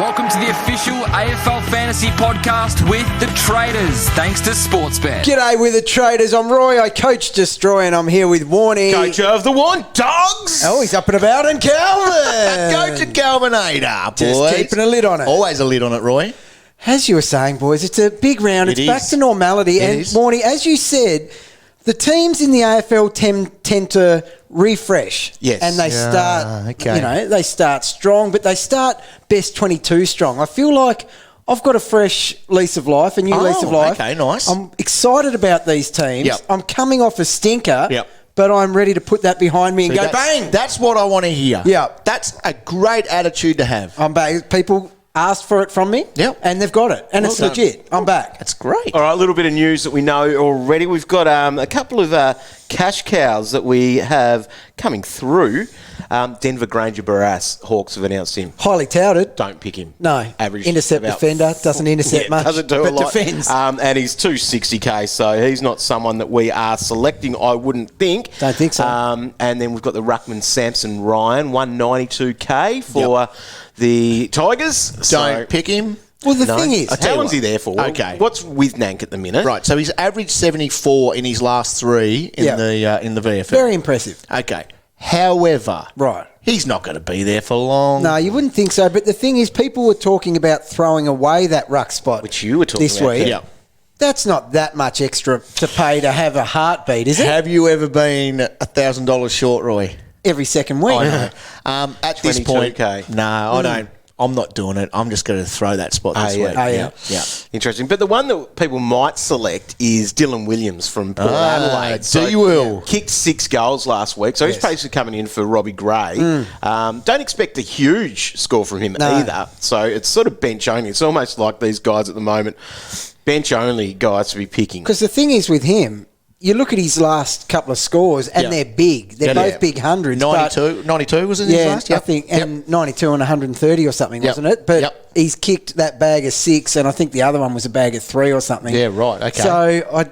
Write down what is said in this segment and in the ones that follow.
Welcome to the official AFL Fantasy Podcast with the Traders, thanks to Sportsbet. G'day with the Traders. I'm Roy. I coach Destroy, and I'm here with Warnie. Coach of the Want Dogs. Oh, he's up and about, and Calvin. Coach at Calvinator, boys. Just keeping a lid on it. Always a lid on it, Roy. As you were saying, boys, it's a big round. It's back to normality. And Warnie, as you said, the teams in the AFL tend to refresh. Yes. And they they start strong, but they start best 22 strong. I feel like I've got a fresh lease of life, a new lease of life. Okay, nice. I'm excited about these teams. Yep. I'm coming off a stinker. Yep. But I'm ready to put that behind me and go bang. That's what I want to hear. Yeah. That's a great attitude to have. I'm back. People asked for it from me. Yep. And they've got it. And it's legit. I'm back. That's great. All right, a little bit of news that we know already. We've got a couple of cash cows that we have coming through. Denver Granger Barras, Hawks have announced him. Highly touted. Don't pick him. No. Average intercept about defender. Doesn't intercept much. Doesn't do but a lot. Defends. And he's 260k, so he's not someone that we are selecting, I wouldn't think. Don't think so. And then we've got the Ruckman Samson Ryan, 192k for the Tigers. Don't pick him. Well, the thing is, How long's he there for? Okay. What's with Nank at the minute? Right, so he's averaged 74 in his last three in the VFL. very impressive. Okay. However, Right. he's not going to be there for long. No, you wouldn't think so. But the thing is, people were talking about throwing away that ruck spot. Which you were talking this about, week. Yeah. That's not that much extra to pay to have a heartbeat, is it? Have you ever been $1,000 short, Roy? Every second week. I know. At this point, 22K. no, I don't. I'm not doing it. I'm just going to throw that spot this week. yeah. Interesting. But the one that people might select is Dylan Williams from Port Adelaide. You will. Kicked 6 goals last week, so he's basically coming in for Robbie Gray. Don't expect a huge score from him either. So it's sort of bench only. It's almost like these guys at the moment, bench only guys to be picking. Because the thing is with him, you look at his last couple of scores, and they're big. They're both big hundreds. 92 was it his last? I think, and 92 and 130 or something, wasn't it? But he's kicked that bag of 6, and I think the other one was a bag of 3 or something. Yeah, right, okay. So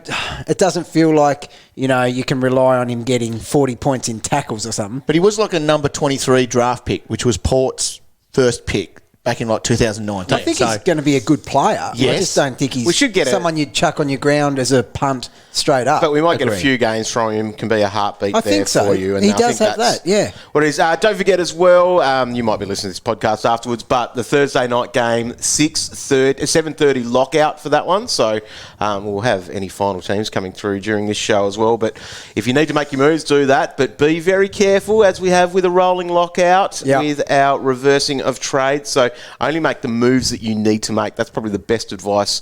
it doesn't feel like, you can rely on him getting 40 points in tackles or something. But he was like a number 23 draft pick, which was Port's first pick back in like 2019. I think he's going to be a good player. Yes. I just don't think he's We should get someone you'd chuck on your ground as a punt straight up. But we might get a few games from him. Can be a heartbeat I there think so. for you. And He I does think have that's that, yeah. What it is. Don't forget as well, you might be listening to this podcast afterwards, but the Thursday night game, 7:30 lockout for that one. So we'll have any final teams coming through during this show as well. But if you need to make your moves, do that. But be very careful, as we have with a rolling lockout, with our reversing of trade. So only make the moves that you need to make. That's probably the best advice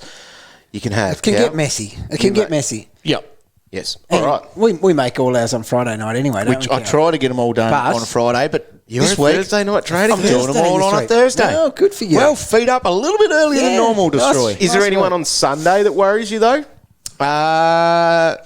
you can have. It can get messy. It can get messy. Yep. Yes. And All right. We make all ours on Friday night anyway, don't Which we? I try to get them all done on a Friday, but this week Thursday night trading. I'm doing them all on a Thursday. Oh, good for you. Well, feed up a little bit earlier than normal, Destroy. Is there anyone on Sunday that worries you though? No.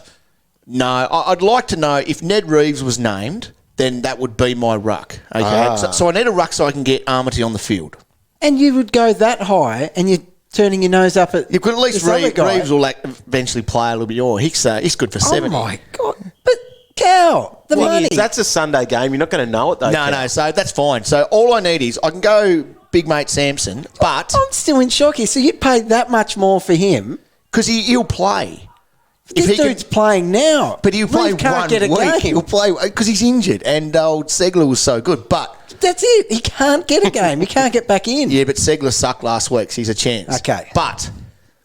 I'd like to know if Ned Reeves was named, then that would be my ruck. Okay, so I need a ruck so I can get Armity on the field. And you would go that high, and you're turning your nose up at You could at least this other guy. Reeves will eventually play a little bit more. He's good for 70. Oh my God! But Cal, the money. That's a Sunday game. You're not going to know it though. No, so that's fine. So all I need is I can go big mate Samson, but I'm still in shock here. So you'd pay that much more for him? because he'll play. This dude's playing now. But he'll play Reeves can't one get a week. game. He'll play because he's injured, and old Segler was so good. But That's it. He can't get a game. He can't get back in. yeah, but Segler sucked last week, so he's a chance. Okay. But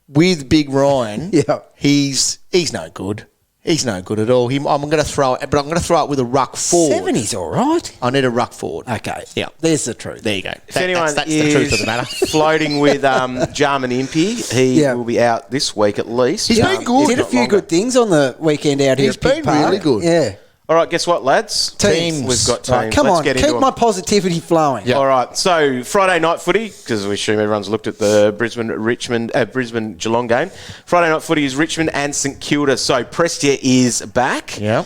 with Big Ryan, he's no good. He's no good at all. I'm going to throw it, but I'm going to throw it with a ruck forward. 70's all right. I need a ruck forward. Okay. Yeah. There's the truth. There you go. If anyone that's is the truth of the matter. floating with Jarman Impey, he will be out this week at least. He's been good. He did a few good things on the weekend out here He's at Pitt been Park. really good. Yeah. All right, guess what, lads? Teams. We've got teams. Right, come Let's on, get into keep them. my positivity flowing. All right, so Friday night footy, because we assume everyone's looked at the Brisbane Geelong game. Friday night footy is Richmond and St Kilda. So Prestia is back. Yeah.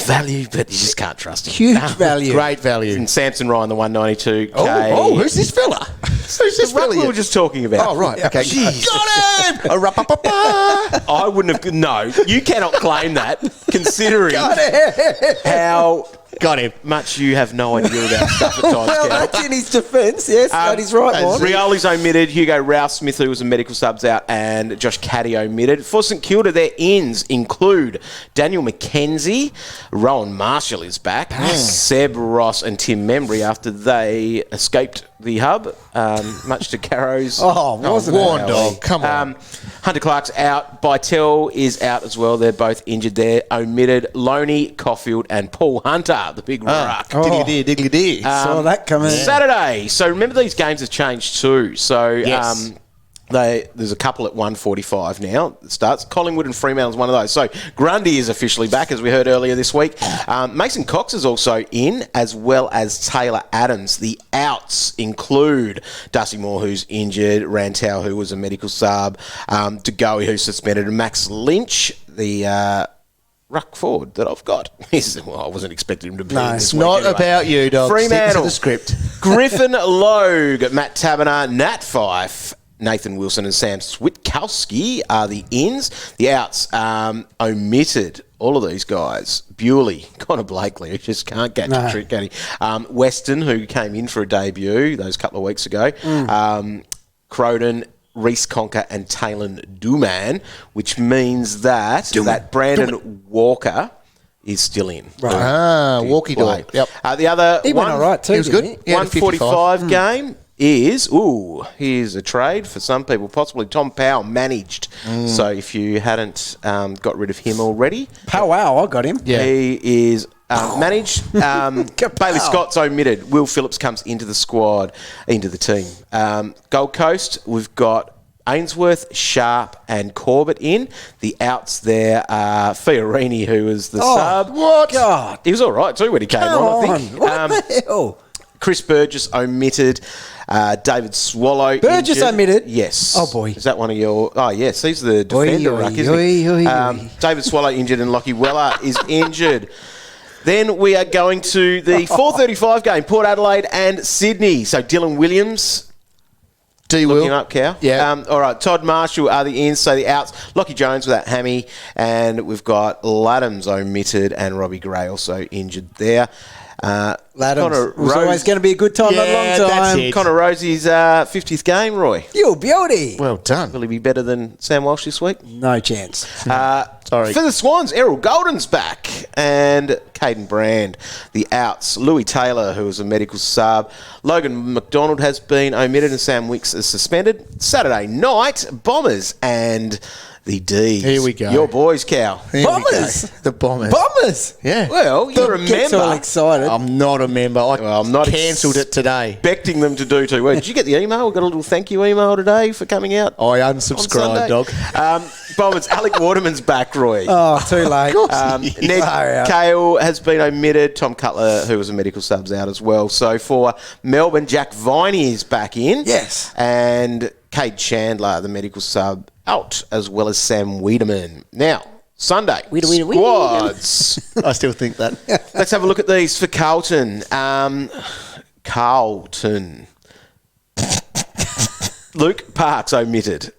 Value, but you just can't trust him. Huge value. Great value. And Samson Ryan, the 192K. Oh, who's this fella? Who's this fella? We were just talking about. Oh, right. Okay. Jeez. Got him! I wouldn't have. No, you cannot claim that, considering how Got him. Much you have no idea about stuff at times. Well, that's in his defence. Yes, that is right, Mon. Rioli's omitted. Hugo Rouse-Smith, who was a medical subs out, and Josh Caddy omitted. For St Kilda, their ins include Daniel McKenzie, Rowan Marshall is back, Seb Ross and Tim Membry after they escaped the hub, much to Carrow's. Wasn't it? Warn dog, come on. Hunter Clark's out. Bytel is out as well. They're both injured there. Omitted Loney, Caulfield and Paul Hunter, the big ruck. Diggly-dee. Saw that coming. Saturday. So remember, these games have changed too. So Yes. there's a couple at 1:45 now. It starts. Collingwood and Fremantle's one of those. So Grundy is officially back, as we heard earlier this week. Mason Cox is also in, as well as Taylor Adams. The outs include Dusty Moore, who's injured, Rantau, who was a medical sub, DeGoey, who's suspended, and Max Lynch, the ruck forward that I've got. I wasn't expecting him to be in this It's week not anyway. about you, dog. Stick Fremantle. to the script. Griffin Logue, Matt Taberner, Nat Fife, Nathan Wilson and Sam Switkowski are the ins. The outs omitted all of these guys. Bewley, Connor Blakely, who just can't get the trick, can he? Weston, who came in for a debut those couple of weeks ago. Croden, Reece Conker and Taylor Duman, which means that Brandon Walker is still in. Right. Walkie dog. Yep. The other He went all right too. He was good. didn't He had a 145 game is, here's a trade for some people, possibly Tom Powell managed. So if you hadn't got rid of him already. Wow, I got him. Yeah. He is managed. Bailey Scott's omitted. Will Phillips comes into the squad, into the team. Gold Coast, we've got Ainsworth, Sharp and Corbett in. The outs there are Fiorini, who was the sub. What? God. He was all right too when he came on, I think. What the hell? Chris Burgess omitted. David Swallow Burgess injured. omitted? Yes. Oh, boy. Is that one of your... Oh, yes. He's the defender ruck, isn't he? David Swallow injured and Lockie Weller is injured. Then we are going to the 4:35 game, Port Adelaide and Sydney. So Dylan Williams... Looking up, Cow. Yeah. All right. Todd Marshall are the ins, so the outs. Lockie Jones with that hammy. And we've got Laddams omitted and Robbie Gray also injured there. Laddams was always going to be a good time, not a long time. That's it. Connor Rosie's 50th game, Roy. You beauty. Well done. Will he be better than Sam Walsh this week? No chance. Sorry. For the Swans, Errol Golden's back and Caden Brand. The outs, Louis Taylor, who was a medical sub. Logan McDonald has been omitted and Sam Wicks is suspended. Saturday night, Bombers and the D's. Here we go. Your boys, Cow. Here we Bombers? go. The Bombers. Bombers. Yeah. Well, you're a Gets all member. excited. I'm not a member. I'm not cancelled it today. Expecting them to do too well. Did you get the email? We got a little thank you email today for coming out. I on unsubscribed, Sunday. dog. Bombers, Alec Waterman's back, Roy. Oh, too late. Ned Far out. Cale has been omitted. Tom Cutler, who was a medical subs, out as well. So for Melbourne, Jack Viney is back in. Yes. And Cade Chandler, the medical sub, out, as well as Sam Wiedemann. Now, Sunday, squads. I still think that. Let's have a look at these for Carlton. Carlton. Luke Parks omitted.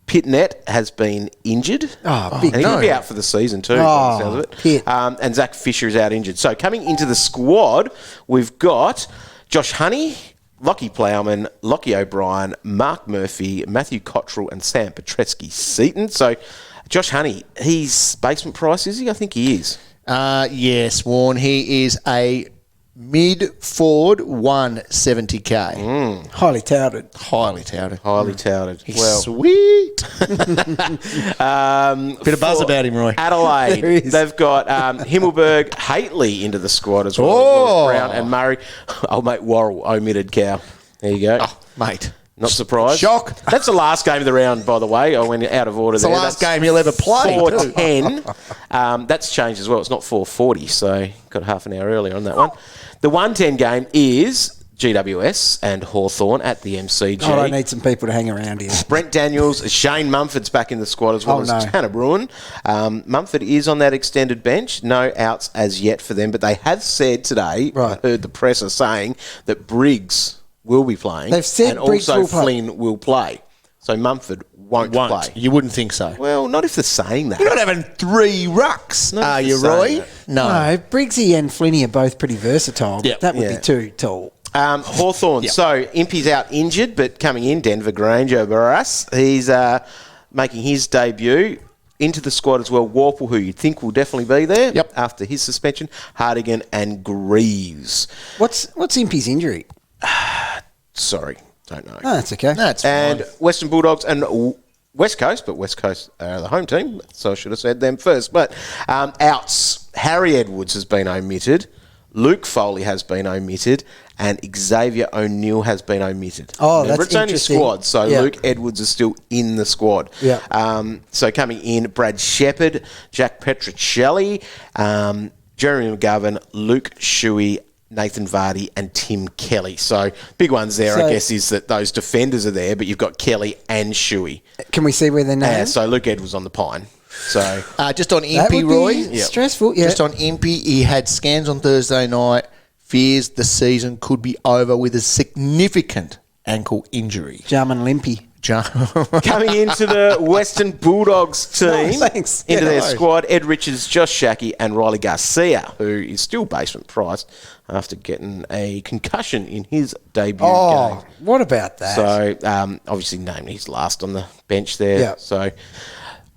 Pitnet has been injured. Oh, big and he could no. be out for the season too, by the sounds of it. Pitt. And Zach Fisher is out injured. So coming into the squad, we've got Josh Honey, Lockie Plowman, Lockie O'Brien, Mark Murphy, Matthew Cottrell and Sam Petreski-Seaton. So Josh Honey, he's basement price, is he? I think he is. Yes, Warren. He is a mid-forward 170k. Highly touted. Highly touted. Highly touted. He's Well, sweet. Bit of buzz for about him, Roy. Adelaide, There is. they've got Himmelberg, Haitley into the squad as well. Oh. Brown and Murray. Old mate Worrell omitted, Cow. There you go. Oh, mate. Not surprised. Shock. That's the last game of the round, by the way. I went out of order It's there. the last game he'll ever play. 4:10. That's changed as well. It's not 4:40, so got half an hour earlier on that one. The 1:10 game is GWS and Hawthorn at the MCG. Oh, I need some people to hang around here. Brent Daniels, Shane Mumford's back in the squad as well Oh, as no. Tanner Bruin. Mumford is on that extended bench. No outs as yet for them, but they have said today, Right. I heard the presser saying that Briggs will be playing. They've said and Briggs also will play. Flynn will play. So Mumford won't play. You wouldn't think so. Well, not if they're saying that. You're not having 3 rucks, Not are if you, they're Roy? saying No, Briggsy and Flinney are both pretty versatile. Yep. That would Yeah. be too tall. Hawthorn. Yep. So Impey's out injured, but coming in, Denver Granger Barras. He's making his debut. Into the squad as well, Warple, who you'd think will definitely be there after his suspension, Hardigan and Greaves. What's Impey's injury? Sorry, don't know. Oh, that's okay. That's And fine. Western Bulldogs and West Coast, but West Coast are the home team, so I should have said them first. But outs, Harry Edwards has been omitted, Luke Foley has been omitted, and Xavier O'Neill has been omitted. Oh, Remember, that's it's only interesting. squad, so Yeah. Luke Edwards is still in the squad. Yeah. So coming in, Brad Shepherd, Jack Petricelli, Jeremy McGovern, Luke Shuey, Nathan Vardy and Tim Kelly. So big ones there, I guess, is that those defenders are there, but you've got Kelly and Shuey. Can we see where they're named? So Luke Edwards on the pine. So Just on That Impey, would Roy. be stressful. Yeah. Just on Impey, he had scans on Thursday night. Fears the season could be over with a significant ankle injury. Jarman Limpy. coming into the Western Bulldogs team, Oh, thanks. into Yeah, their no. squad, Ed Richards, Josh Shackey and Riley Garcia, who is still basement priced after getting a concussion in his debut game. What about that? So, obviously named he's last on the bench there. Yeah. So,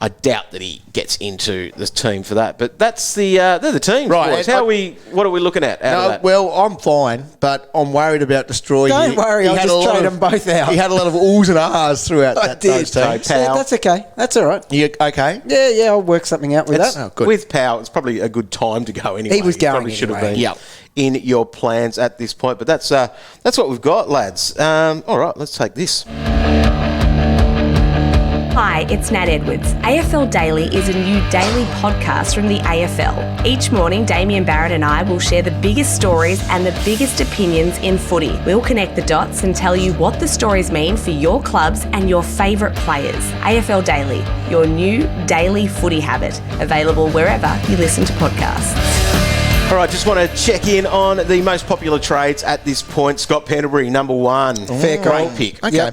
I doubt that he gets into the team for that. But that's they're the teams, Right, boys. and What are we looking at out of that? Well, I'm fine, but I'm worried about Destroy. Don't worry, I'll just trade them both out. He had a lot of oohs and ahs throughout I those did. teams. So, Yeah, Powell. that's okay. That's all right. You okay? Yeah, I'll work something out with It's- that. good. With Powell, it's probably a good time to go anyway. He was going probably should have anyway. been Yep. in your plans at this point. But that's what we've got, lads. All right, let's take this. Hi, it's Nat Edwards. AFL Daily is a new daily podcast from the AFL. Each morning, Damien Barrett and I will share the biggest stories and the biggest opinions in footy. We'll connect the dots and tell you what the stories mean for your clubs and your favourite players. AFL Daily, your new daily footy habit. Available wherever you listen to podcasts. All right, just want to check in on the most popular trades at this point. Scott Pendlebury, number one. Fair call. Great pick. Okay.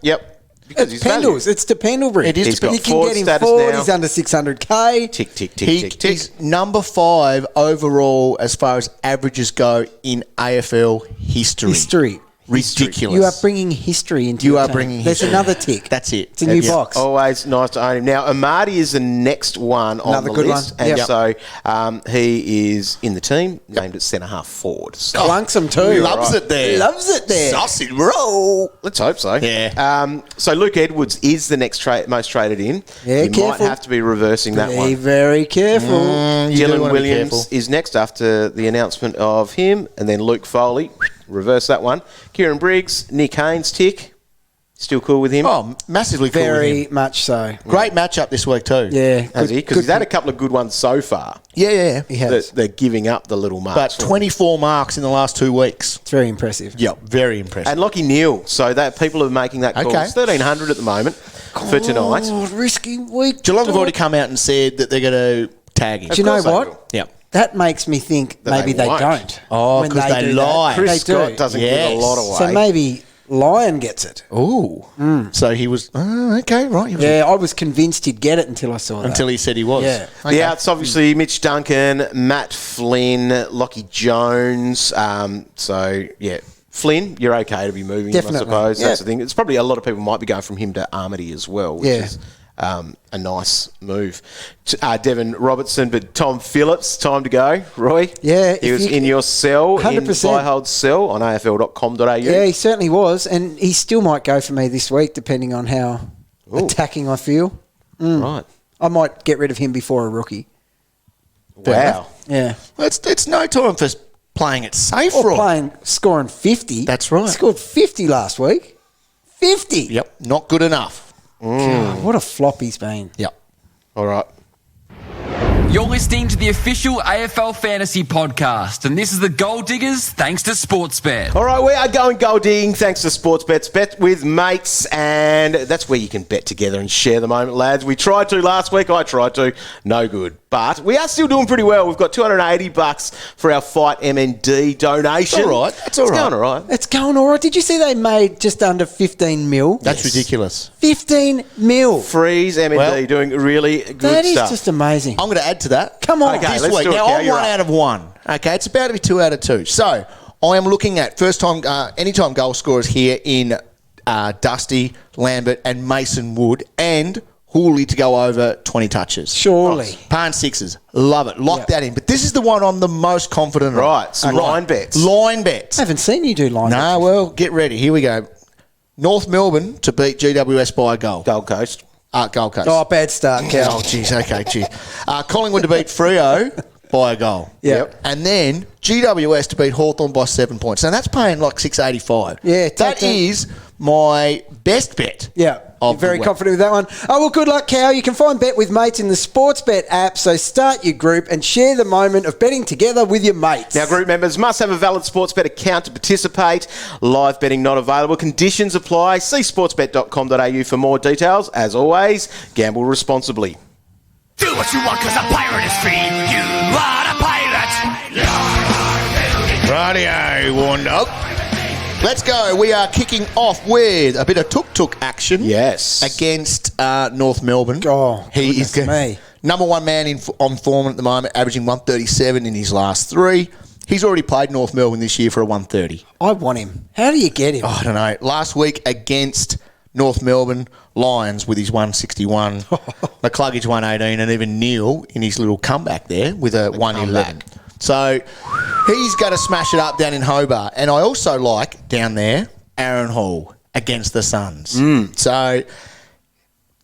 Yep. Because It's he's valuable. Pendles. It's to Pendlebury. It is He's got You can forward get him status forward. now. He's under 600K. Tick, tick, tick, tick, tick. He's number 5 overall as far as averages go in AFL history. Ridiculous. You are bringing history into You your are team. bringing There's history. another tick. That's it. It's a new Yeah. box. Always nice to own him. Now, Amadi is the next one on Another the good list. one. And Yep. so he is in the team, named at centre half forward. So Clunks him too. Loves it there. Loves it there. Sausage roll. let's hope so. Yeah. So Luke Edwards is the next most traded in. Yeah, you careful. might have to be reversing that Be one. very careful. You do Dylan wanna be Williams careful. is next after the announcement of him, and then Luke Foley. Reverse that one. Kieran Briggs, Nick Haynes, tick. Still cool with him? Oh, massively cool with Very him. much so. Great matchup this week too. Yeah. Has he? Because he's had a couple of good ones so far. Yeah. He has. They're giving up the little marks. But for him. 24 marks in the last 2 weeks. It's very impressive. Yep, very impressive. And Lockie Neal. So that people are making that call. Okay. It's 1,300 at the moment for tonight. Oh, risky week. Geelong have already come out and said that they're going to tag him. Do you know course they what? will. Yep. That makes me think That maybe they they won't. don't. Oh, When 'cause they do that. lie. Chris They Scott do. doesn't give a lot away. So maybe Lion gets it. Ooh. So he was, okay, right. He was Yeah, I was convinced he'd get it until I saw that. until he said he was. Yeah. Okay. The outs, obviously, Mitch Duncan, Matt Flynn, Lockie Jones. So, yeah, Flynn, you're okay to be moving Definitely. him, I suppose. Yeah. That's the thing. It's probably a lot of people might be going from him to Armady as well, which Yeah. is a nice move. Devon Robertson, but Tom Phillips, time to go. Roy? Yeah, He if was you- in your cell, 100%. in Byhold's cell on afl.com.au. Yeah, he certainly was, and he still might go for me this week, depending on how attacking I feel. Right. I might get rid of him before a rookie. Wow. Yeah. Well, it's no time for playing it safe, Or Roy. scoring 50. That's right. He scored 50 last week. 50. Yep, not good enough. God, what a flop he's been. Yep. All right. You're listening to the official AFL Fantasy Podcast, and this is the Gold Diggers thanks to Sportsbet. All right, we are going gold digging thanks to Sportsbets. Bet with mates, and that's where you can bet together and share the moment, lads. We tried to last week. I tried to. No good. But we are still doing pretty well. We've got $280 for our Fight MND donation. All right. That's all right. It's going all right. It's going all right. Did you see they made just under 15 mil? That's ridiculous. 15 mil. Freeze MND doing really good stuff. That is just amazing. I'm going to add to that. Come on. Okay, This let's week. do it, Now, Cal, I'm you're 1 up. out of 1. Okay, it's about to be 2 out of 2. So, I am looking at first-time, anytime goal scorers here in Dusty, Lambert and Mason Wood and Hooley to go over 20 touches. Surely. Pan sixes. Love it. Lock that in. But this is the one I'm the most confident on. Right, some line bets. Line bets. I haven't seen you do line No, well, get ready. Here we go. North Melbourne to beat GWS by a goal. Gold Coast. Gold Coast. Oh, bad start, Cal. Oh, jeez. Okay, geez. Collingwood to beat Freo by a goal. Yep. And then GWS to beat Hawthorn by 7 points. Now, that's paying like $6.85. Yeah, that is my best bet. Yeah. You're very confident with that one. Oh, well, good luck, Cal. You can find Bet with Mates in the Sportsbet app, so start your group and share the moment of betting together with your mates. Now, group members must have a valid Sportsbet account to participate. Live betting not available. Conditions apply. See sportsbet.com.au for more details. As always, gamble responsibly. Do what you want because a pirate is free. You are a pirate. Radio, one up. Let's go. We are kicking off with a bit of tuk-tuk action. Yes. Against North Melbourne. Oh, he is me. Number one man on form at the moment, averaging 137 in his last 3. He's already played North Melbourne this year for a 130. I want him. How do you get him? Oh, I don't know. Last week against North Melbourne Lions with his 161, McCluggage 118, and even Neil in his little comeback there with a 111. So he's going to smash it up down in Hobart. And I also like down there Aaron Hall against the Suns. So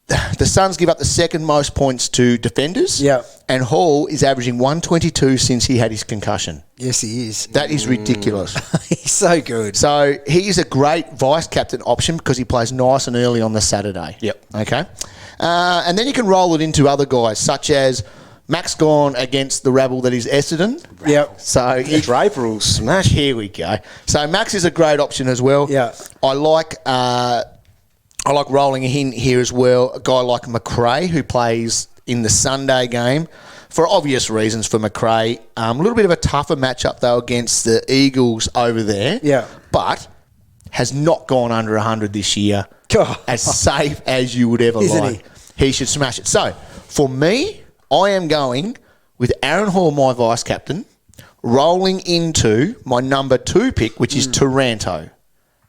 the Suns give up the second most points to defenders. Yeah. And Hall is averaging 122 since he had his concussion. Yes, he is. That is ridiculous. He's so good. So he is a great vice-captain option because he plays nice and early on the Saturday. Yep. Okay. And then you can roll it into other guys, such as Max Gawn against the rabble that is Essendon. Yep. So Draper will smash. here we go. So Max is a great option as well. Yeah. I like rolling in here as well. A guy like McRae who plays in the Sunday game. For obvious reasons for McRae. A little bit of a tougher matchup though against the Eagles over there. Yeah. But has not gone under 100 this year. God. As safe as you would ever Isn't like. He should smash it. So for me, I am going with Aaron Hall, my vice captain, rolling into my number 2 pick, which is Taranto,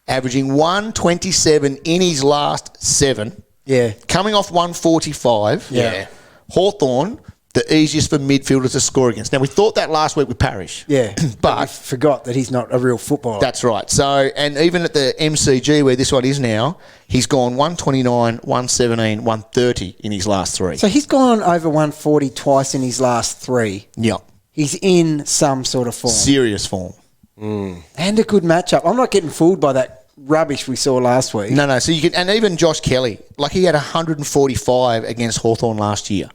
averaging 127 in his last 7. Yeah. Coming off 145. Yeah. Hawthorn, the easiest for midfielders to score against. Now, we thought that last week with Parrish. Yeah. But we forgot that he's not a real footballer. that's right. So, and even at the MCG where this one is now, he's gone 129, 117, 130 in his last 3. So he's gone over 140 twice in his last 3. Yep. He's in some sort of form. Serious form. And a good matchup. I'm not getting fooled by that rubbish we saw last week. No. So you can, and even Josh Kelly, like he had 145 against Hawthorn last year.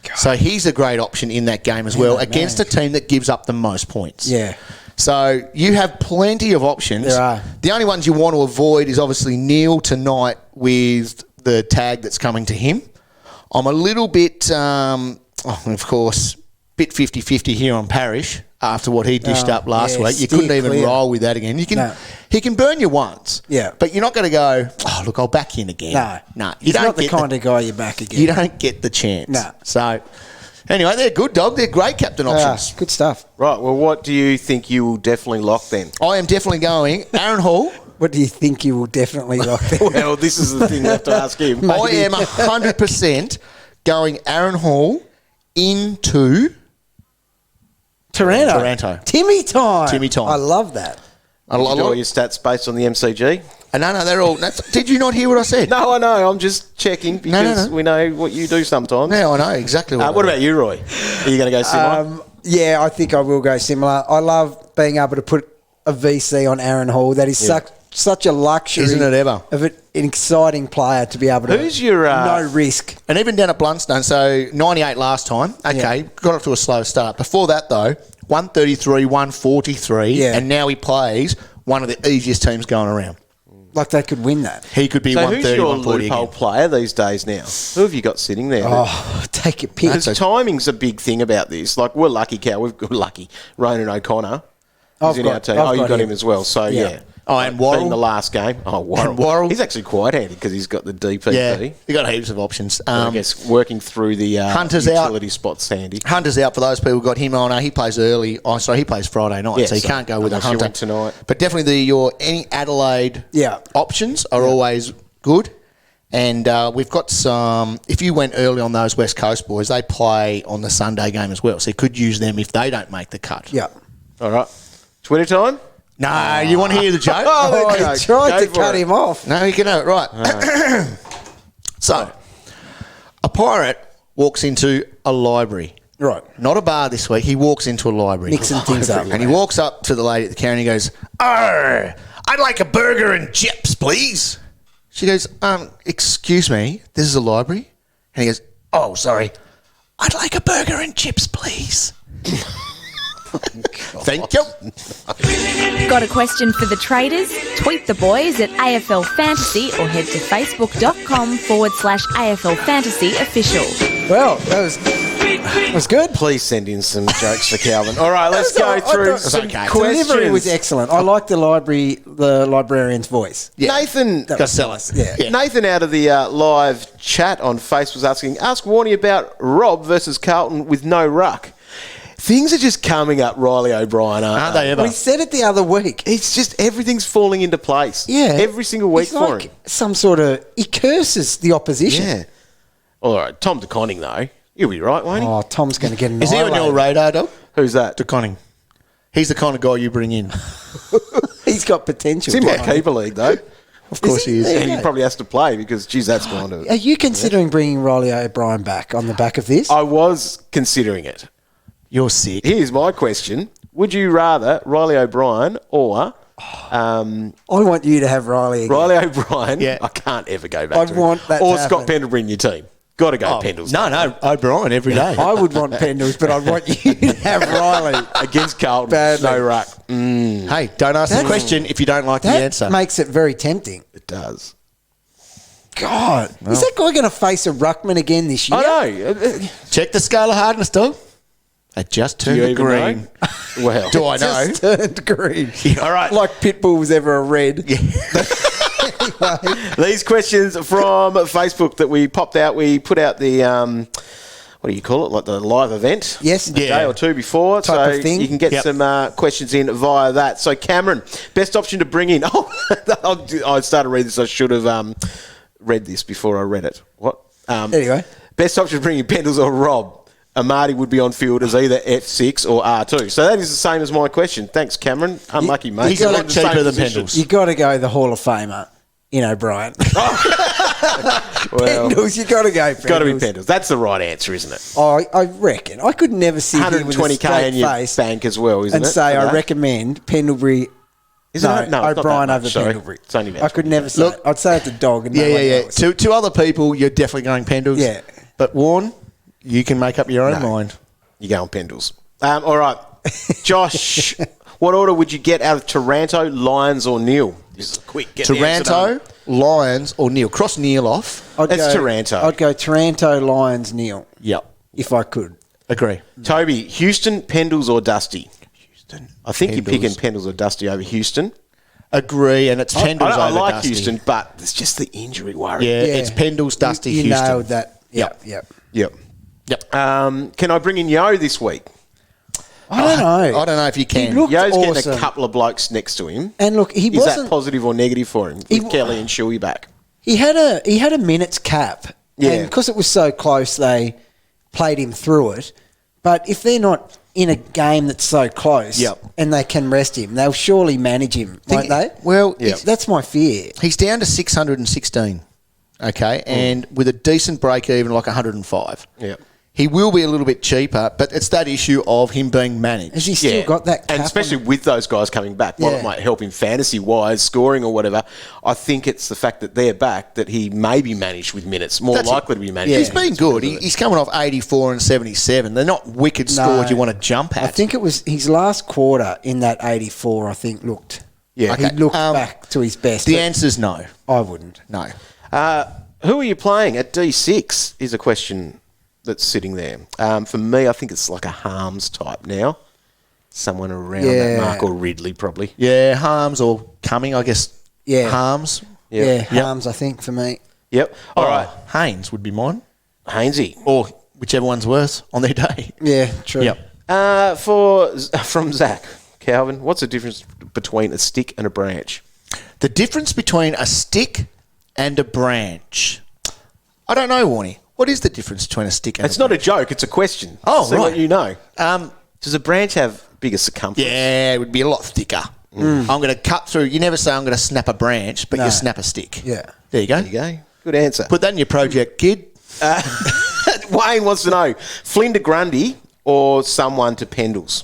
God. So he's a great option in that game as well against a team that gives up the most points. Yeah. So you have plenty of options. There are. The only ones you want to avoid is obviously Neil tonight with the tag that's coming to him. I'm a little bit, of course, bit 50-50 here on Parrish after what he dished up last week. You couldn't even roll with that again. He can burn you once. Yeah. But you're not going to go, oh, look, I'll back you in again. No. He's not the kind of guy you back again. You don't get the chance. No. So, anyway, they're good, dog. They're great captain options. Good stuff. Right, well, what do you think you will definitely lock then? I am definitely going Aaron Hall. What do you think you will definitely lock there? Well, this is the thing we have to ask him. I am 100% going Aaron Hall into Taranto. Timmy time. I love that. You do all your stats based on the MCG? No, they're all... did you not hear what I said? No, I know. I'm just checking because No. we know what you do sometimes. No, I know exactly what What about you, Roy? Are you going to go similar? Yeah, I think I will go similar. I love being able to put a VC on Aaron Hall. That is such a luxury. Isn't it ever? Of an exciting player to be able to... Who's your... no risk. And even down at Blundstone, so 98 last time. Okay, got off to a slow start. Before that, though, 133, 143, and now he plays one of the easiest teams going around. Like they could win that. He could be So 130, who's your 140 loophole again. player these days now? Who have you got sitting there? Oh, take your pick. Because timing's a big thing about this. Like, we're lucky, Cal. We've got lucky. Ronan O'Connor. I've He's in our team. got You got him. him as well. So, yeah. Oh, and Being Worrell. the last game. Oh, Worrell. And Worrell. He's actually quite handy because he's got the DPP. Yeah, you got heaps of options. I guess working through the Hunter's utility spots handy. Hunter's out for those people who got him on. He plays early. Oh, sorry, he plays Friday night, Yeah, so you so can't go with a unless you Hunter went tonight. But definitely any Adelaide options are always good. And we've got some. If you went early on those West Coast boys, they play on the Sunday game as well, so you could use them if they don't make the cut. Yeah. All right. Twitter time? No, you want to hear the joke? Oh, no, he tried go to for cut it. him off. No, you can have it right. So, a pirate walks into a library. Right. Not a bar this week. He walks into a library. Mixing things up. And he walks up to the lady at the counter and he goes, "Arr, I'd like a burger and chips, please." She goes, excuse me, this is a library? And he goes, "Oh, sorry. I'd like a burger and chips, please." Thank you. Got a question for the traders? Tweet the boys at AFL Fantasy or head to facebook.com/AFL Fantasy Official. Well, that was good. Please send in some jokes for Calvin. All right, let's That go was all- I through thought- some okay. questions. Delivery was excellent. I like the librarian's voice. Nathan, That was nice. Yeah. Nathan out of the live chat on Facebook was asking, ask Warnie about Rob versus Carlton with no ruck. Things are just coming up Riley O'Brien, Aren't they ever? We said it the other week. It's just everything's falling into place. Yeah. Every single week He's for like him. some sort of... He curses the opposition. Yeah. All right, Tom DeConning, though. He'll be right, won't he? Oh, Tom's going to get Is he on your annihilated. radar, dog? Who's that? DeConning. He's the kind of guy you bring in. He's got potential. It's in my Tom. keeper league, though. Of course he is. There you And he go. probably has to play because, geez, that's gone to Are you considering bringing Riley O'Brien back on the back of this? I was considering it. You're sick. Here's my question. Would you rather Riley O'Brien or I want you to have Riley again. Riley O'Brien? Yeah. I can't ever go back I'd to him. want that Or to Scott happen. Pendlebury in your team. Got to go Pendles. No, O'Brien every day. I would want Pendles, but I want you to have Riley. Against Carlton. Badly. No ruck. Hey, don't ask the question if you don't like the That answer. makes it very tempting. It does. God. Is that guy going to face a ruckman again this year? I know. Check the scale of hardness, dog. They just Do turned you to even green. know? Well. Do I know? Just turned green. All right. Like Pitbull was ever a red. These questions from Facebook that we popped out. We put out the, what do you call it? Like the live event? Yes. A day or two before. Type so of thing. you can get some questions in via that. So Cameron, best option to bring in. Oh, I started reading this. I should have read this before I read it. What? There you go. Best option to bring in Pendles or Rob. Amati would be on field as either F6 or R2. So that is the same as my question. Thanks, Cameron. Unlucky, mate. He's a lot The same cheaper than position. Pendles. You got to go the Hall of Famer in O'Brien. Well, Pendles, you got to go Pendles. got to be Pendles. That's the right answer, isn't it? I reckon. I could never sit here with a 120k straight in your face bank as well, isn't and it? say for I that? recommend Pendlebury. Isn't No, it? No, it's not O'Brien that over much, sorry. Pendlebury. It's only I could never say. Look- I'd say it's a dog and no one Yeah. else. To other people, you're definitely going Pendles. Yeah. But Warren, you can make up your own mind. You go on Pendles. All right. Josh, what order would you get out of Taranto, Lions or Neil? This is quick. Get the answer Taranto, done. Lions, or Neil. Cross Neil off. It's Taranto. I'd go Taranto, Lions, Neil, Yep. if I could. Agree. Toby, Houston, Pendles or Dusty? Houston. I think you're Pendles. picking Pendles or Dusty over Houston. Agree, and it's Pendles I over like Dusty. Houston, but it's just the injury worry. Yeah, it's Pendles, Dusty, You Houston. nailed that. Yep. Yep. Yep. Yep. Can I bring in Yo this week? I don't know. I don't know if you can. He looked Yo's getting awesome. a couple of blokes next to him. And look, he Is that wasn't. positive or negative for him with Kelly and Shuey back? He had a minutes cap, Yeah. and because it was so close, they played him through it. But if they're not in a game that's so close, Yep. and they can rest him, they'll surely manage him, won't they? Well, That's my fear. he's down to 616, okay, and with a decent break even, like 105. Yeah. He will be a little bit cheaper, but it's that issue of him being managed. Has he still got that cap and especially on? with those guys coming back, while Yeah. it might help him fantasy-wise, scoring or whatever, I think it's the fact that they're back that he may be managed with minutes, more That's it. likely to be managed. He's with been minutes good. because of it. He's coming off 84 and 77. They're not wicked No. scores you want to jump at. I think it was his last quarter in that 84, I think, looked Yeah. He looked back to his best. The answer's no. I wouldn't. No. Who are you playing at D6 is a question that's sitting there. For me, I think it's like a Harms type now. Someone around that mark, or Ridley probably. Yeah, Harms or Cumming, I guess. Yeah. Harms. Yeah, Harms, I think, for me. Yep. All right. Haynes would be mine. Hainsey. Or whichever one's worse on their day. Yeah, true. Yep. From Zach, Calvin, what's the difference between a stick and a branch? The difference between a stick and a branch. I don't know, Warnie. What is the difference between a stick and It's a not branch? a joke, it's a question. Oh, See right. what you know. Does a branch have bigger circumference? Yeah, it would be a lot thicker. I'm going to cut through. You never say I'm going to snap a branch, but No. you snap a stick. Yeah. There you go. There you go. Good answer. Put that in your project, kid. Wayne wants to know, Flynn to Grundy or someone to Pendles?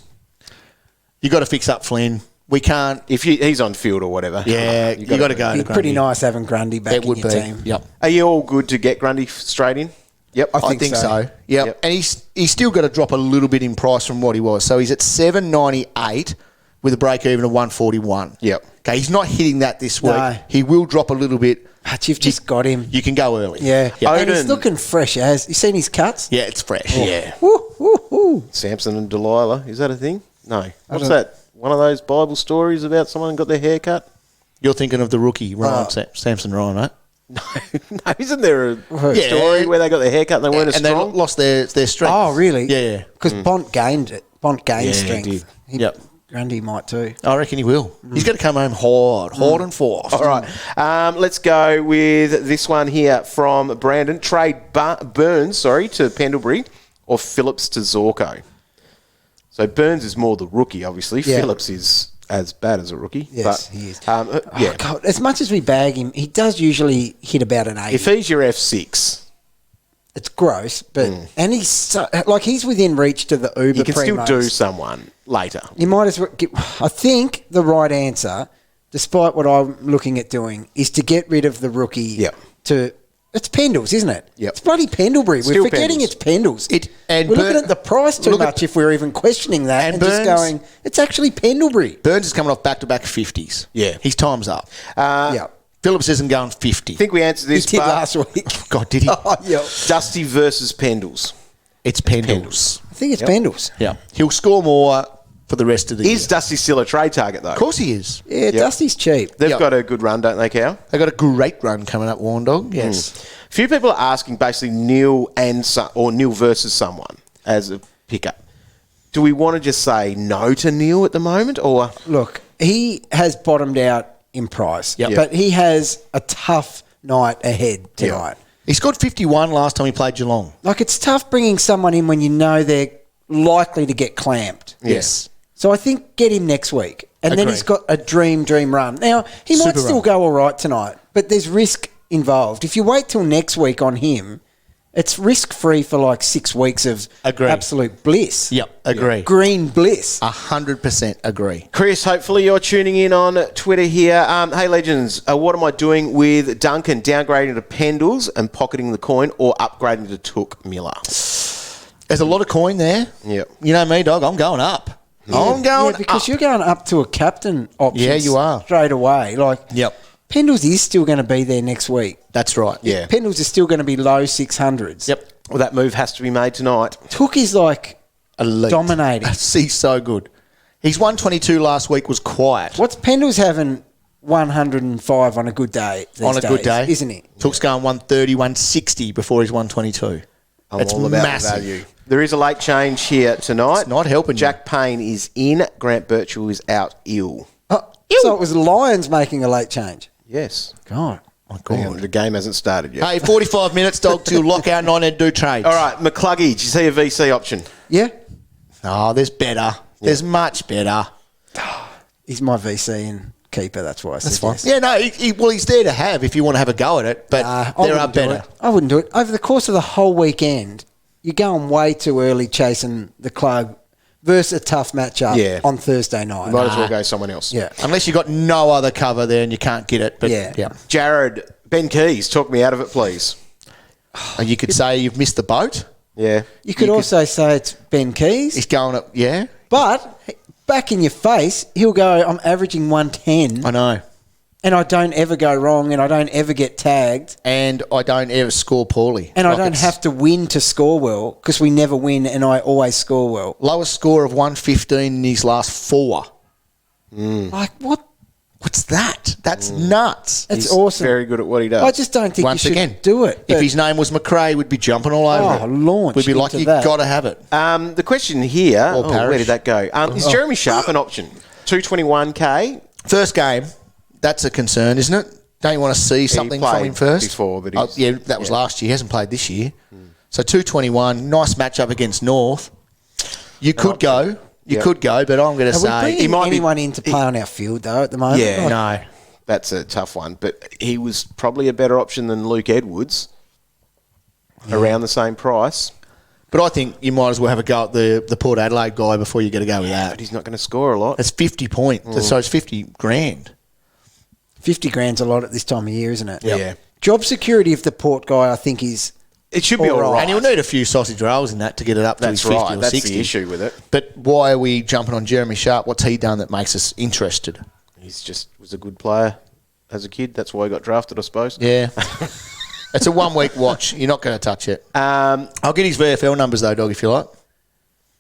You got to fix up Flynn. We can't. If he's on field or whatever. Yeah, you got to go. It'd be pretty nice having Grundy back It would in your be. team. Yep. Are you all good to get Grundy straight in? Yep. I think so. Yep. Yep. And he's still got to drop a little bit in price from what he was. So he's at $7.98 with a break even of $1.41. Yep. Okay, he's not hitting that this week. No. He will drop a little bit. But you've just got him. You can go early. Yeah. And he's Odin. looking fresh as. You seen his cuts? Yeah, it's fresh. Yeah. Woo, woo, woo. Samson and Delilah. Is that a thing? No. What's that? One of those Bible stories about someone got their hair cut? You're thinking of the rookie, Ryan, Samson Ryan, right? No, isn't there a Yeah. story where they got their hair cut and they weren't as And they strong? lost their strength. Oh, really? Yeah. Because Bont gained it. Bont gained Yeah, strength. he did. Yep. Grundy might too. I reckon he will. He's going to come home hard and fast. All right. Let's go with this one here from Brandon. Trade Burns, to Pendlebury or Phillips to Zorko. So Burns is more the rookie, obviously. Yeah. Phillips is as bad as a rookie. Yes, but, he is. yeah. Oh, God, as much as we bag him, he does usually hit about an 80. If he's your F6, It's gross, but and he's so, like he's within reach to the Uber. you can still primos. do someone later. You might as well. I think the right answer, despite what I'm looking at doing, is to get rid of the rookie. Yep. It's Pendles, isn't it? Yep. It's bloody Pendlebury. Still We're forgetting Pendles. it's Pendles. And we're looking at the price too look at- much if we're even questioning that and and just Burns- going, it's actually Pendlebury. Burns is coming off back-to-back 50s. Yeah. His time's up. Yeah. Phillips isn't going 50. I think we answered He this, did but last week. God, did he? Oh, yeah. Dusty versus Pendles. It's Pendles. I think it's Pendles. Yeah. He'll score more for the rest of the year. Is Dusty still a trade target, though? Of course he is. Yeah, Dusty's cheap. They've Yep. got a good run, don't they, Cow? They got a great run coming up, Warn Dog. Yes. A few people are asking basically Neil Neil versus someone as a pickup. Do we want to just say no to Neil at the moment, or Look, he has bottomed out in price, Yep. but he has a tough night ahead tonight. He scored 51 last time he played Geelong. Like, it's tough bringing someone in when you know they're likely to get clamped. Yes. So I think get him next week. And then Agreed. he's got a dream run. Now, he might Super still run. go all right tonight, but there's risk involved. If you wait till next week on him, it's risk-free for like 6 weeks of Agreed. absolute bliss. Yep, agree. Green bliss. 100% agree. Chris? Hopefully you're tuning in on Twitter here. Hey legends, what am I doing with Duncan downgrading to Pendles and pocketing the coin, or upgrading to Took Miller? There's a lot of coin there. Yep. You know me, dog. I'm going up. I'm going Yeah, because up. you're going up to a captain option. Yeah, you are. Straight away. Like, Yep. Pendles is still going to be there next week. That's right. Yeah. Pendles is still going to be low 600s. Yep. Well, that move has to be made tonight. Took is like Elite. dominating. He's so good. His 122 last week was quiet. What's Pendles having 105 on a good day these On a good days, day. isn't he? Took's going 130, 160 before his 122. I'm That's all about massive. the value. There is a late change here tonight. It's not helping you. Jack Payne is in. Grant Birchall is out ill. Oh, so it was the Lions making a late change. Yes. God. My Hang on, the game hasn't started yet. Hey, 45 minutes, dog, till lockout 9 and do trades. All right, McCluggy, did you see a VC option? Yeah. Oh, there's better. There's much better. He's my VC and keeper. That's why I said That's fine. yes. Yeah, no, he's there to have if you want to have a go at it, but I there are wouldn't do better. it. I wouldn't do it. Over the course of the whole weekend, you're going way too early chasing the club versus a tough matchup Yeah. on Thursday night. Might as well go someone else. Yeah. Unless you've got no other cover there and you can't get it. But Yeah. Jared, Ben Keys, talk me out of it, please. And you could say you've missed the boat. Yeah. You could also say it's Ben Keys, He's going up, yeah. but back in your face, he'll go, I'm averaging 110. I know. And I don't ever go wrong, and I don't ever get tagged. And I don't ever score poorly. And I don't have to win to score well, because we never win, and I always score well. Lowest score of 115 in his last 4. Like, what? What's that? That's nuts. That's He's awesome. very good at what he does. I just don't think Once you should again, do it. If his name was McRae, we'd be jumping all over it. launch We'd be like, into you that. got to have it. The question here, Or where Parrish. did that go? Is Jeremy Sharp an option? 221k. First game, that's a concern, isn't it? Don't you want to see something from played him first? before, but that was last year. He hasn't played this year. So 221, nice matchup against North. You could go. You could go, but I'm going to Are we say... bringing anyone in to play on our field, though, at the moment? Yeah. Like, No. That's a tough one, but he was probably a better option than Luke Edwards, around the same price. But I think you might as well have a go at the Port Adelaide guy before you get to go with But that. he's not going to score a lot. That's 50 points. So it's 50 grand. 50 grand's a lot at this time of year, isn't it? Yeah. Job security of the Port guy, I think, is... It should be all right. And you'll need a few sausage rolls in that to get it up to That's his 50 right. or That's 60. the issue with it. But why are we jumping on Jeremy Sharp? What's he done that makes us interested? He's just was a good player as a kid. That's why he got drafted, I suppose. Yeah. It's a 1 week watch. You're not going to touch it. I'll get his VFL numbers though, Dog, if you like.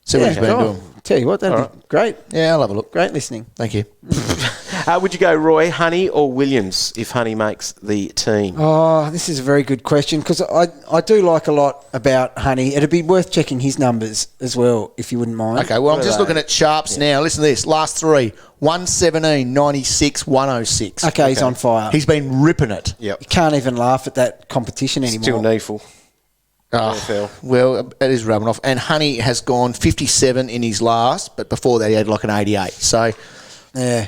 See what he's been doing. Tell you what, that'd be great. Yeah, I'll have a look. Great listening. Thank you. Would you go Roy, Honey, or Williams if Honey makes the team? Oh, this is a very good question, because I do like a lot about Honey. It'd be worth checking his numbers as well, if you wouldn't mind. Okay, well, I'm just looking at Sharps now. Listen to this. Last 3, 117, 96, 106. Okay, he's on fire. He's been ripping it. Yep. You can't even laugh at that competition anymore. Still needful. Oh, well, it is rubbing off. And Honey has gone 57 in his last, but before that he had like an 88. So, Yeah.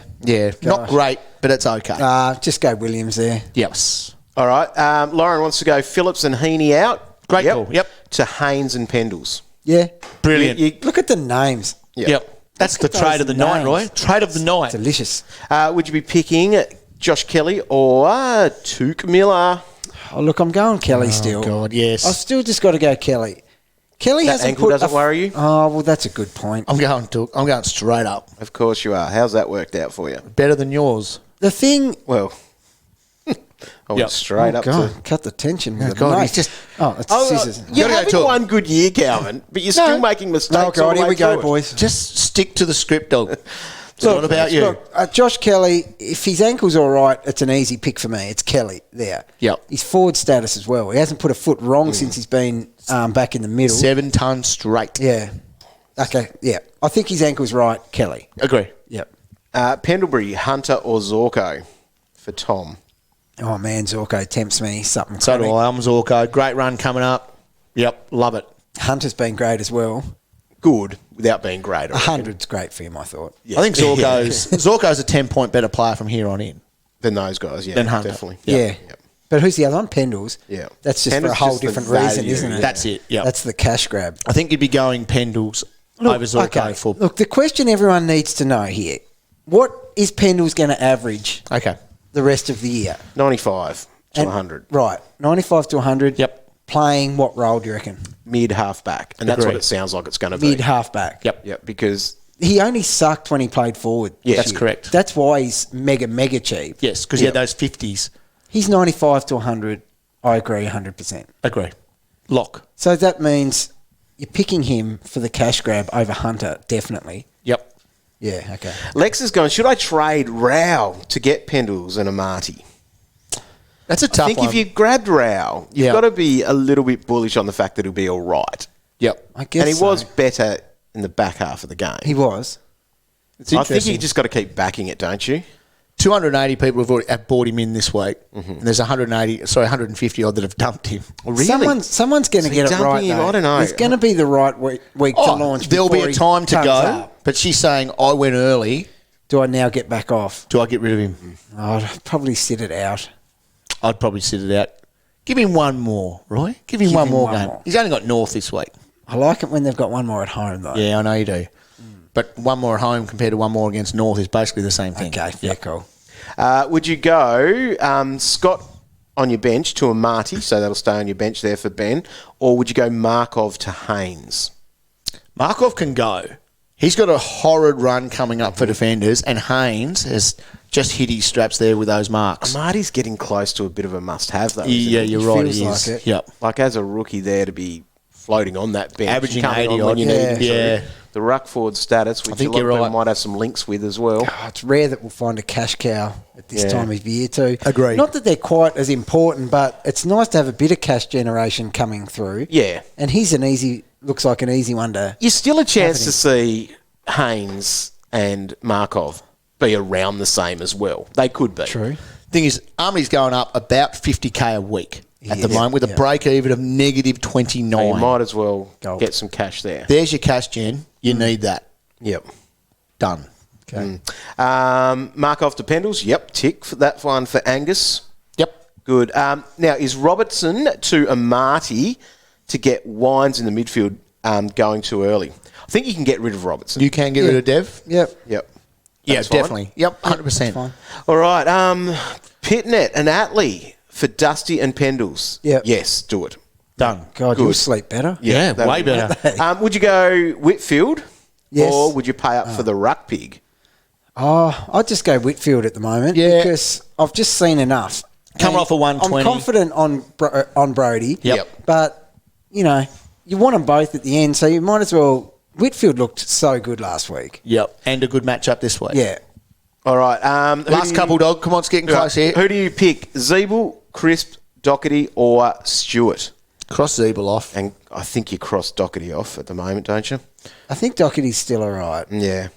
not great, but it's okay. Just go Williams there. Yes. All right. Lauren wants to go Phillips and Heaney out. Great call. Yep. To Haynes and Pendles. Yeah. Brilliant. Look at the names. Yep. That's the Look at trade those of the night, names. Roy. Trade of the night. Delicious. Would you be picking Josh Kelly or Took Miller? Oh, look, I'm going Kelly still. God, yes. I've still just got to go Kelly. Kelly That hasn't ankle put doesn't worry you? Oh, well, that's a good point. I'm going straight up. Of course you are. How's that worked out for you? Better than yours. The thing... Well, I went Yep. straight up God, to... cut the tension with Oh, the God, knife. he's just- Oh, it's scissors. You're Gotta go having to it. one good year, Calvin, but you're still making mistakes. Oh, God, all the here way we go, through it. boys. Just stick to the script, Dog. It's not about you. Look, Josh Kelly, if his ankle's all right, it's an easy pick for me. It's Kelly there. Yep. His forward status as well. He hasn't put a foot wrong since he's been back in the middle. 7 tons straight. Yeah. Okay, yeah. I think his ankle's right, Kelly. Agree. Yep. Pendlebury, Hunter or Zorko for Tom? Oh, man, Zorko tempts me. Something So do chronic. I. I'm Zorko. Great run coming up. Yep. Love it. Hunter's been great as well. Good, without being great. 100's great for him, I thought. I think Zorko's a 10-point better player from here on in. Than those guys, yeah. Than Hunter. Definitely. Yeah. But who's the other one? Pendles. Yeah. That's just Pendles for a whole just the different reason, value, isn't it? yeah. That's it, yeah. That's the cash grab. I think you'd be going Pendles over Zorko for... Look, the question everyone needs to know here, what is Pendles going to average Okay. the rest of the year? 95 to And- 100. Right, 95 to 100. Yep. Playing what role do you reckon? Mid half-back. And that's Agreed. what it sounds like it's going to be. Mid halfback. Yep. Yeah, because... He only sucked when he played forward. Yeah, this that's year. correct. That's why he's mega cheap. Yes, because he had those 50s. He's 95 to 100. I agree 100%. Agree. Lock. So that means you're picking him for the cash grab over Hunter, definitely. Yep. Yeah, okay. Lex is going, should I trade Rao to get Pendles and Amati? That's a tough I think one. if you grabbed Rao, you've Yeah. got to be a little bit bullish on the fact that he'll be all right. Yep. I guess And he so. was better in the back half of the game. He was. It's I think interesting. you just got to keep backing it, don't you? 280 people have bought him in this week. And there's 150 odd that have dumped him. Someone's going to So get it dumping right, him, though. I don't know. It's going to be the right week to launch. There'll be before a he time to comes go, up. but she's saying, I went early. Do I now get back off? Do I get rid of him? I'd probably sit it out. I'd probably sit it out. Give him one more, Roy. Give him one more game. He's only got North this week. I like it when they've got one more at home, though. Yeah, I know you do. But one more at home compared to one more against North is basically the same thing. Okay, yeah, cool. Would you go Scott on your bench to Amati, so that'll stay on your bench there for Ben, or would you go Markov to Haynes? Markov can go. He's got a horrid run coming up for defenders, and Haynes has just hit his straps there with those marks. Marty's getting close to a bit of a must-have, though. Yeah, you're right. Feels He like is. it. Yep. Like, as a rookie there to be floating on that bench. Averaging coming 80 on when odd. you need him to. Yeah. The ruck forward status, which think a lot you're of people right. might have some links with as well. Oh, it's rare that we'll find a cash cow at this time of year too. Agreed. Not that they're quite as important, but it's nice to have a bit of cash generation coming through. Yeah. And looks like an easy one to... You're still a chance to see Haynes and Markov be around the same as well. They could be. True. Thing is, Army's going up about 50k a week at the Yes. moment with a break even of negative 29. So you might as well Gold. get some cash there. There's your cash gen. You need that. Yep. Done. Okay. Markov to Pendles. Yep. Tick for that one for Angus. Yep. Good. Now, is Robertson to Amati to get Wines in the midfield going too early? I think you can get rid of Robertson. You can get rid of Dev? Yep. Yep. Yeah, That's fine. definitely. Yep, 100%. Fine. All right. Pitnet and Atley for Dusty and Pendles. Yep. Yes, do it. Done. God, you'll sleep better. Yeah, that'll way be better. Would you go Whitfield? Yes. Or would you pay up for the Ruck Pig? Oh, I'd just go Whitfield at the moment because I've just seen enough. Coming And off a 120. I'm confident on Brody. Yep. But, you want them both at the end, so you might as well... Whitfield looked so good last week. Yep. And a good matchup this week. Yeah. All right. Last couple, dog. Come on, it's getting close here. Who do you pick? Zeeble, Crisp, Doherty, or Stewart? Cross Zeeble off. And I think you cross Doherty off at the moment, don't you? I think Doherty's still all right. Yeah.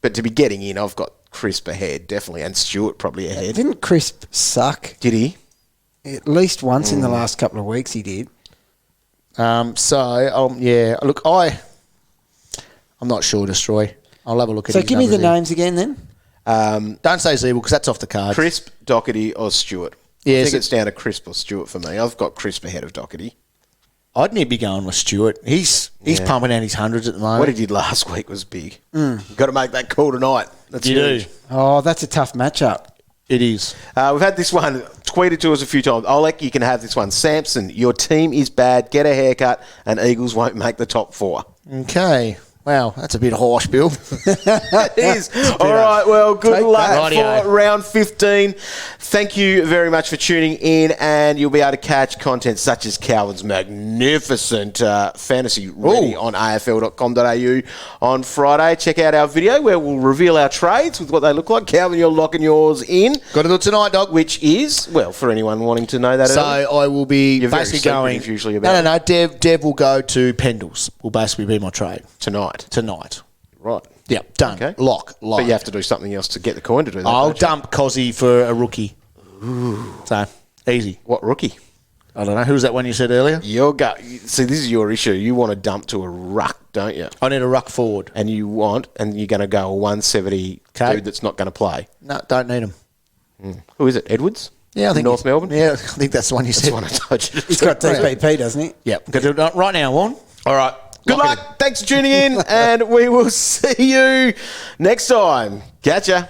But to be getting in, I've got Crisp ahead, definitely, and Stewart probably ahead. Didn't Crisp suck? Did he? At least once in the last couple of weeks he did. Yeah. Look, I'm not sure, Destroy. I'll have a look at So his give me the numbers names again then. Don't say Zeeble because that's off the cards. Crisp, Doherty, or Stewart? Yeah, I think so- it's down to Crisp or Stewart for me. I've got Crisp ahead of Doherty. I'd need to be going with Stewart. He's pumping out his hundreds at the moment. What he did last week was big. You've got to make that call tonight. That's You huge. do. Oh, that's a tough matchup. It is. We've had this one tweeted to us a few times. Oleg, you can have this one. Samson, your team is bad. Get a haircut, and Eagles won't make the top 4. Okay. Wow, that's a bit harsh, Bill. It is. All right, well, good Take luck that. Rightio. for round 15. Thank you very much for tuning in, and you'll be able to catch content such as Calvin's magnificent fantasy ready on afl.com.au on Friday. Check out our video where we'll reveal our trades with what they look like. Calvin, you're locking yours in. Got to do it tonight, dog. Which is, well, for anyone wanting to know that. So early, I will be You're very basically going. secretive usually about No. Dev will go to Pendles. Will basically be my trade tonight. Right. Yep, done. Okay. Lock. But you have to do something else to get the coin to do that. I'll don't you? dump Cozzy for a rookie. So easy. What rookie? I don't know. Who was that one you said earlier? See, this is your issue. You want to dump to a ruck, don't you? I need a ruck forward. And you're going to go a 170 dude that's not going to play. No, don't need him. Who is it? Edwards? Yeah, I think North Melbourne. Yeah, I think that's the one you That's said. one I told you. He's got DPP, doesn't he? Yep. Got to do it right now, Warren. All right. Good Lock it luck. Thanks for tuning in, and we will see you next time. Catch ya.